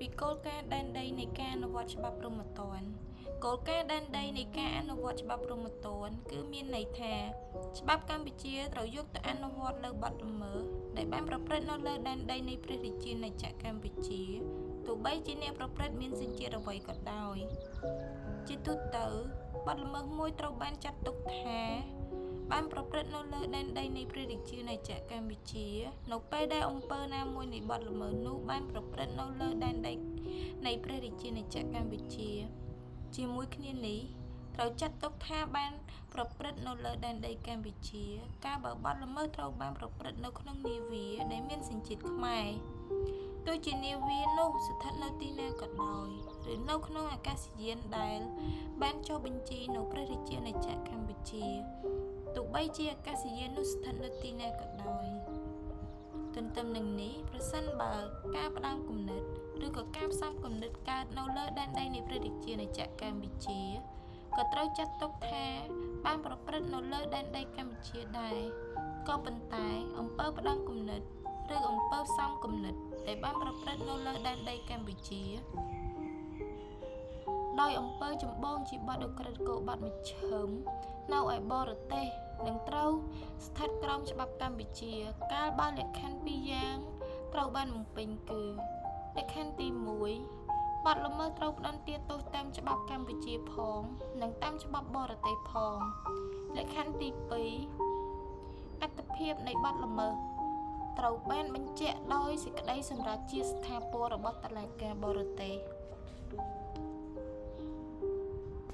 ពីគោលការណ៍ដែនដីនៃការអនុវត្តច្បាប់ព្រហ្មទណ្ឌគោលការណ៍ដែនដីនៃការអនុវត្តច្បាប់ព្រហ្មទណ្ឌគឺមានន័យថាច្បាប់កម្ពុជាត្រូវយកទៅអនុវត្តលើបទល្មើសដែលបានប្រព្រឹត្តនៅលើដែនដីនៃព្រះរាជាណាចក្រកម្ពុជាទោះបីជាអ្នកប្រព្រឹត្តមានសញ្ជាតិអ្វីក៏ដោយជាទូទៅបទល្មើសមួយត្រូវបានចាត់ទុកថាបានប្រព្រឹត្តនៅលើដែនដីនៃព្រះរាជាណាចក្រកម្ពុជានៅពេលដែលអំពើណាមួយនៃបទល្មើសនោះបានប្រព្រឹត្តនៅលើដែនដីនៃព្រះរាជាណាចក្រកម្ពុជាជាមួយគ្នានេះត្រូវចាត់ទុកថាបានប្រព្រឹត្តនៅលើដែនដីកម្ពុជាកាលបើបទល្មើសត្រូវបានប្រព្រឹត្តនៅក្នុងនាវាដែលមានសញ្ជាតិខ្មែរទោះជានាវានោះស្ថិតនៅទីណាក៏ដោយឬនៅក្នុងអាកាសយានដែលបានចុះបញ្ជីនៅព្រះរាជាណាចក្រកម្ពុជាទោះបីជាអាកាសយាននោះស្ថិតនៅទីណាក៏ដោយទន្ទឹមនឹងនេះប្រសិនបើការផ្ដាំគំនិតឬក៏ការផ្សំគំនិតកើតនៅលើដែនដីនៃព្រះរាជាណាចក្រកម្ពុជាក៏ត្រូវចាត់ទុកថាបានប្រព្រឹត្តនៅលើដែនដីកម្ពុជាដែរក៏ប៉ុន្តែអំពើផ្ដាំគំនិតឬអំពើផ្សំគំនិតដែលបានប្រព្រឹត្តនៅលើដែនដីកម្ពុជាដោយអំពើចម្បងជាបទឧក្រិដ្ឋគោបទមជ្ឈិមនៅឯបរទេសនឹងត្រូវស្ថិតក្រោមច្បាប់កម្ពុជាកាលបើលក្ខខណ្ឌពីរយ៉ាងត្រូវបានបំពេញគឺលក្ខខណ្ឌទី1បទល្មើសត្រូវផ្ដន្ទាទោសតាមច្បាប់កម្ពុជាផងនិងតាមច្បាប់បរទេសផងលក្ខខណ្ឌទី2អត្ថិភាពនៃបទល្មើសត្រូវបានបញ្ជាក់ដោយសេចក្តីសម្រេចជាស្ថាពររបស់តុលាការបរទេស